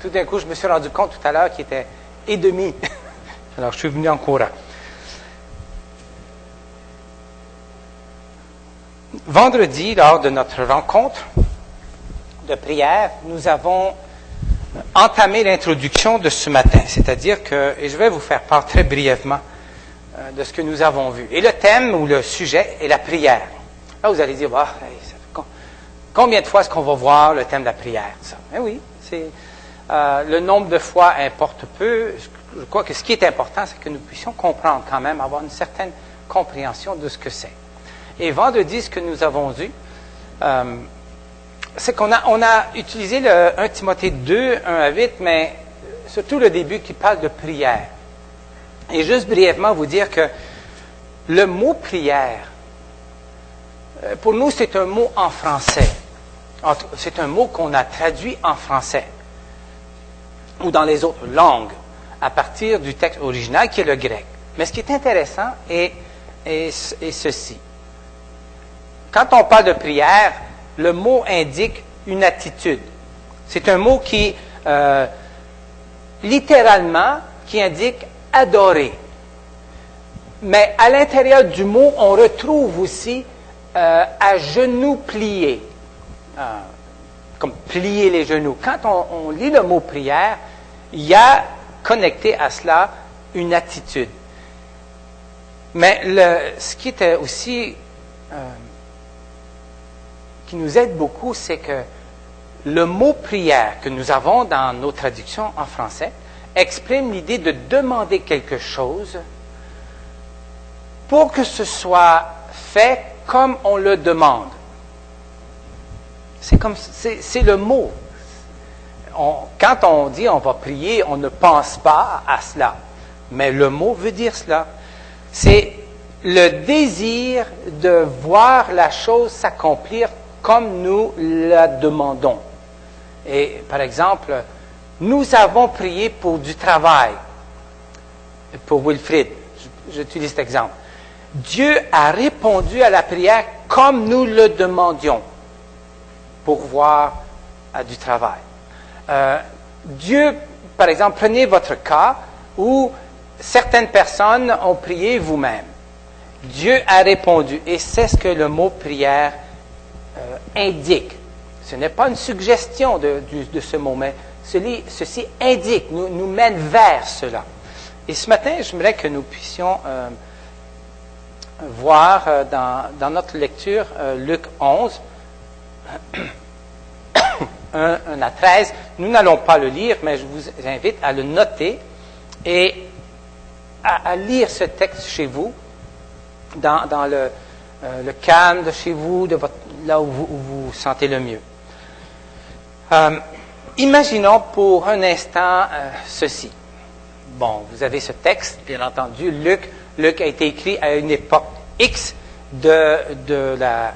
tout d'un coup, je me suis rendu compte tout à l'heure qu'il était et demi. Alors, je suis venu en courant. Vendredi, lors de notre rencontre de prière, nous avons entamé l'introduction de ce matin. C'est-à-dire que, et je vais vous faire part très brièvement de ce que nous avons vu. Et le thème ou le sujet est la prière. Là, vous allez dire, combien de fois est-ce qu'on va voir le thème de la prière? Ça? Eh oui, c'est, le nombre de fois importe peu. Je crois que ce qui est important, c'est que nous puissions comprendre quand même, avoir une certaine compréhension de ce que c'est. Et vendredi, ce que nous avons vu, c'est qu'on a utilisé le 1 Timothée 2, 1 à 8, mais surtout le début qui parle de prière. Et juste brièvement vous dire que le mot prière, pour nous, c'est un mot en français. C'est un mot qu'on a traduit en français ou dans les autres langues à partir du texte original qui est le grec. Mais ce qui est intéressant est ceci. Quand on parle de prière, le mot indique une attitude. C'est un mot qui, littéralement, qui indique adorer. Mais à l'intérieur du mot, on retrouve aussi à genoux pliés. Comme plier les genoux. Quand on lit le mot prière, il y a connecté à cela une attitude. Mais ce qui était aussi qui nous aide beaucoup, c'est que le mot prière que nous avons dans nos traductions en français exprime l'idée de demander quelque chose pour que ce soit fait comme on le demande. C'est le mot. Quand on dit on va prier, on ne pense pas à cela. Mais le mot veut dire cela. C'est le désir de voir la chose s'accomplir comme nous la demandons. Et par exemple, nous avons prié pour du travail. Pour Wilfrid, j'utilise cet exemple. Dieu a répondu à la prière comme nous le demandions. Pourvoir à du travail. Dieu, par exemple, prenez votre cas où certaines personnes ont prié vous-même. Dieu a répondu, et c'est ce que le mot prière indique. Ce n'est pas une suggestion de ce mot, mais ceci indique, nous mène vers cela. Et ce matin, j'aimerais que nous puissions voir dans notre lecture Luc 11, 1 à 13. Nous n'allons pas le lire, mais je vous invite à le noter et à lire ce texte chez vous, dans le calme de chez vous, là où vous vous sentez le mieux. Imaginons pour un instant ceci. Bon, vous avez ce texte, bien entendu. Luc a été écrit à une époque X de la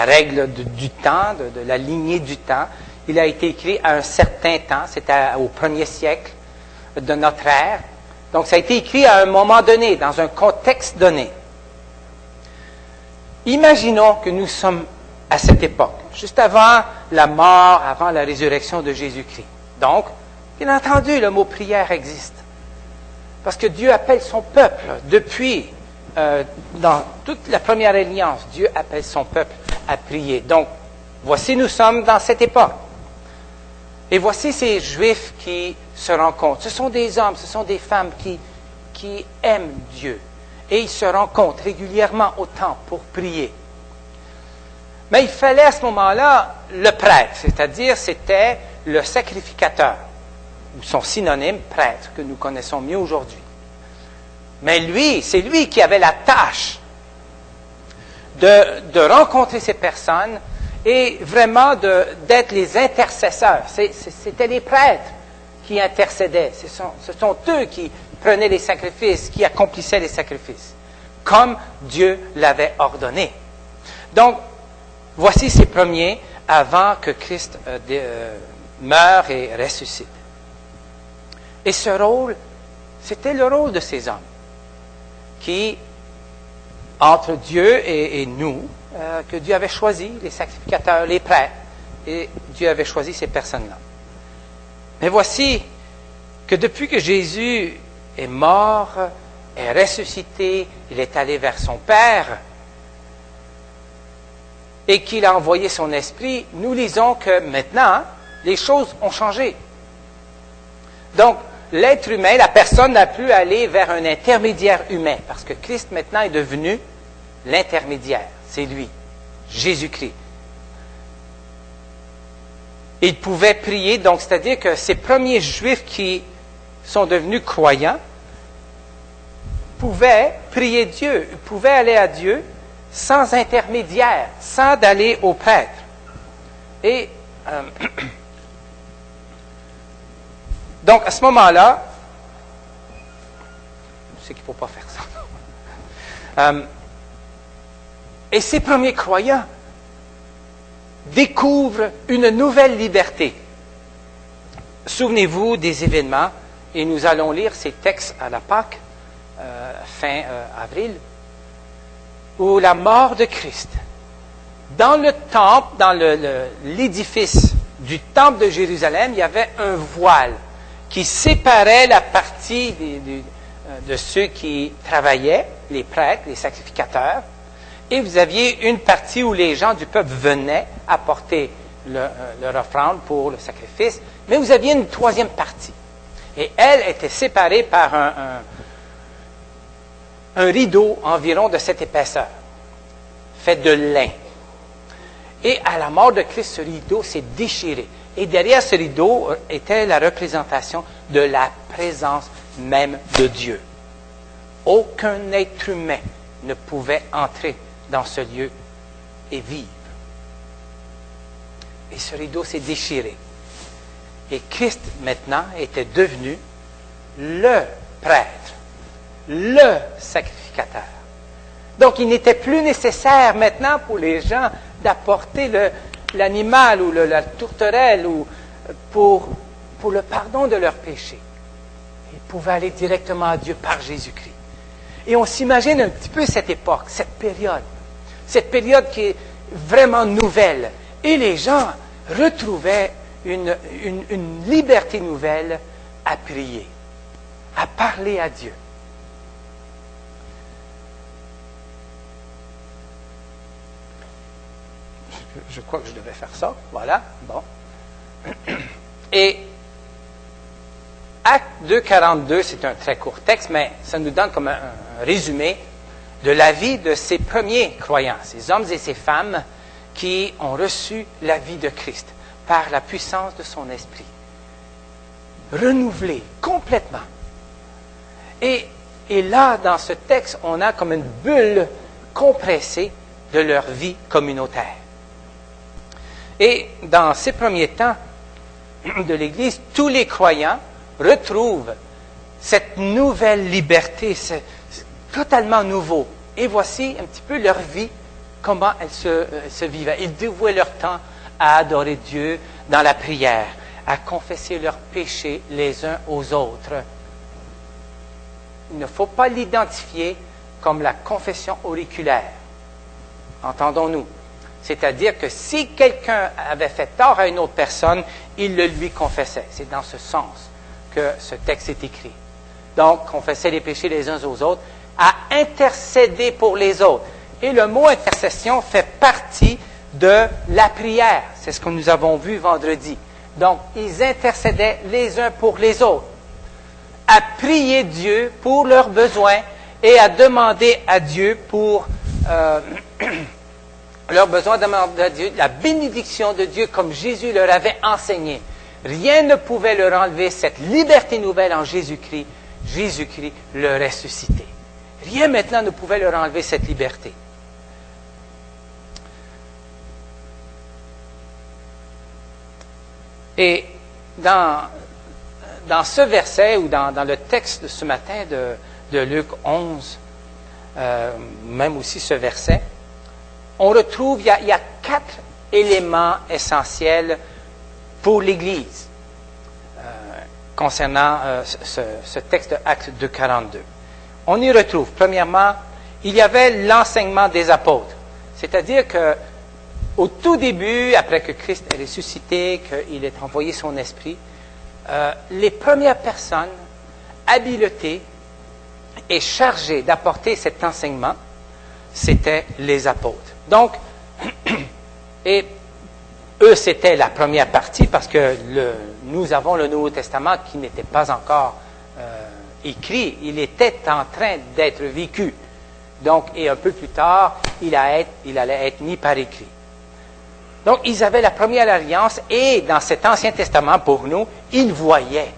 règle du temps, de la lignée du temps. Il a été écrit à un certain temps, c'était au 1er siècle de notre ère. Donc, ça a été écrit à un moment donné, dans un contexte donné. Imaginons que nous sommes à cette époque, juste avant la mort, avant la résurrection de Jésus-Christ. Donc, bien entendu, le mot prière existe. Parce que Dieu appelle son peuple depuis, dans toute la première alliance, Dieu appelle son peuple à prier. Donc, voici, nous sommes dans cette époque. Et voici ces Juifs qui se rencontrent. Ce sont des hommes, ce sont des femmes qui aiment Dieu. Et ils se rencontrent régulièrement au temple pour prier. Mais il fallait à ce moment-là le prêtre, c'est-à-dire c'était le sacrificateur, ou son synonyme prêtre, que nous connaissons mieux aujourd'hui. Mais lui, c'est lui qui avait la tâche de rencontrer ces personnes et vraiment d'être les intercesseurs. C'était les prêtres qui intercédaient. Ce sont eux qui prenaient les sacrifices, qui accomplissaient les sacrifices, comme Dieu l'avait ordonné. Donc, voici ces premiers avant que Christ meure et ressuscite. Et ce rôle, c'était le rôle de ces hommes qui, entre Dieu et nous, que Dieu avait choisi, les sacrificateurs, les prêtres, et Dieu avait choisi ces personnes-là. Mais voici que depuis que Jésus est mort, est ressuscité, il est allé vers son Père et qu'il a envoyé son esprit, nous lisons que maintenant, les choses ont changé. Donc, l'être humain, la personne n'a plus à aller vers un intermédiaire humain, parce que Christ maintenant est devenu l'intermédiaire. C'est lui, Jésus-Christ. Il pouvait prier, donc c'est-à-dire que ces premiers Juifs qui sont devenus croyants pouvaient prier Dieu, pouvaient aller à Dieu sans intermédiaire, sans aller au prêtre. Et donc, à ce moment-là, je sais qu'il ne faut pas faire ça. Et ces premiers croyants découvrent une nouvelle liberté. Souvenez-vous des événements, et nous allons lire ces textes à la Pâque, fin avril, où la mort de Christ, dans le temple, dans l'édifice du temple de Jérusalem, il y avait un voile qui séparait la partie de ceux qui travaillaient, les prêtres, les sacrificateurs, et vous aviez une partie où les gens du peuple venaient apporter leur offrande pour le sacrifice, mais vous aviez une troisième partie. Et elle était séparée par un rideau environ de cette épaisseur, fait de lin. Et à la mort de Christ, ce rideau s'est déchiré. Et derrière ce rideau était la représentation de la présence même de Dieu. Aucun être humain ne pouvait entrer dans ce lieu et vivre. Et ce rideau s'est déchiré. Et Christ, maintenant, était devenu le prêtre, le sacrificateur. Donc, il n'était plus nécessaire maintenant pour les gens d'apporter l'animal ou la tourterelle ou pour le pardon de leurs péchés. Ils pouvaient aller directement à Dieu par Jésus-Christ. Et on s'imagine un petit peu cette époque, cette période qui est vraiment nouvelle. Et les gens retrouvaient une liberté nouvelle à prier, à parler à Dieu. Je crois que je devais faire ça. Voilà. Bon. Et Acte 2,42, c'est un très court texte, mais ça nous donne comme un résumé de la vie de ces premiers croyants, ces hommes et ces femmes qui ont reçu la vie de Christ par la puissance de son esprit. Renouvelés complètement. Et là, dans ce texte, on a comme une bulle compressée de leur vie communautaire. Et dans ces premiers temps de l'Église, tous les croyants retrouvent cette nouvelle liberté, c'est totalement nouveau. Et voici un petit peu leur vie, comment elle se vivait. Ils dévouaient leur temps à adorer Dieu dans la prière, à confesser leurs péchés les uns aux autres. Il ne faut pas l'identifier comme la confession auriculaire. Entendons-nous. C'est-à-dire que si quelqu'un avait fait tort à une autre personne, il le lui confessait. C'est dans ce sens que ce texte est écrit. Donc, confesser les péchés les uns aux autres, à intercéder pour les autres. Et le mot intercession fait partie de la prière. C'est ce que nous avons vu vendredi. Donc, ils intercédaient les uns pour les autres, à prier Dieu pour leurs besoins et à demander à Dieu pour leurs besoins, demander à Dieu la bénédiction de Dieu comme Jésus leur avait enseigné. Rien ne pouvait leur enlever cette liberté nouvelle en Jésus-Christ. Jésus-Christ le ressuscité. Rien maintenant ne pouvait leur enlever cette liberté. Et dans ce verset, ou dans le texte de ce matin de Luc 11, même aussi ce verset, on retrouve, il y a 4 éléments essentiels pour l'Église concernant ce texte de Acte 2,42. On y retrouve, premièrement, il y avait l'enseignement des apôtres. C'est-à-dire que Au tout début, après que Christ est ressuscité, qu'il ait envoyé son esprit, les premières personnes habilitées et chargées d'apporter cet enseignement, c'était les apôtres. Donc, et eux, c'était la première partie parce que nous avons le Nouveau Testament qui n'était pas encore écrit. Il était en train d'être vécu. Donc, et un peu plus tard, il allait être mis par écrit. Donc, ils avaient la première alliance et dans cet Ancien Testament, pour nous, ils voyaient,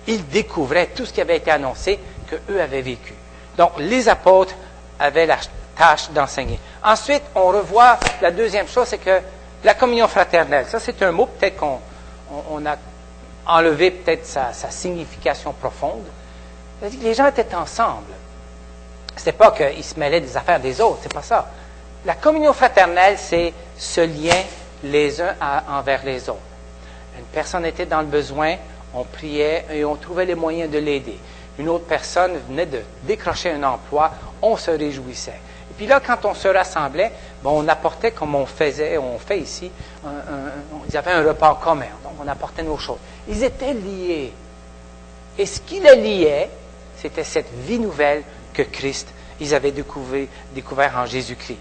ils découvraient tout ce qui avait été annoncé qu'eux avaient vécu. Donc, les apôtres avaient la tâche d'enseigner. Ensuite, on revoit la deuxième chose, c'est que la communion fraternelle. Ça, c'est un mot, peut-être qu'on a enlevé peut-être sa signification profonde. C'est-à-dire que les gens étaient ensemble. Ce n'est pas qu'ils se mêlaient des affaires des autres, c'est pas ça. La communion fraternelle, c'est ce lien les uns envers les autres. Une personne était dans le besoin, on priait et on trouvait les moyens de l'aider. Une autre personne venait de décrocher un emploi, on se réjouissait. Et puis là, quand on se rassemblait, on apportait comme on fait ici, ils avaient un repas en commun, donc on apportait nos choses. Ils étaient liés. Et ce qui les liait, c'était cette vie nouvelle que Christ, ils avaient découvert en Jésus-Christ.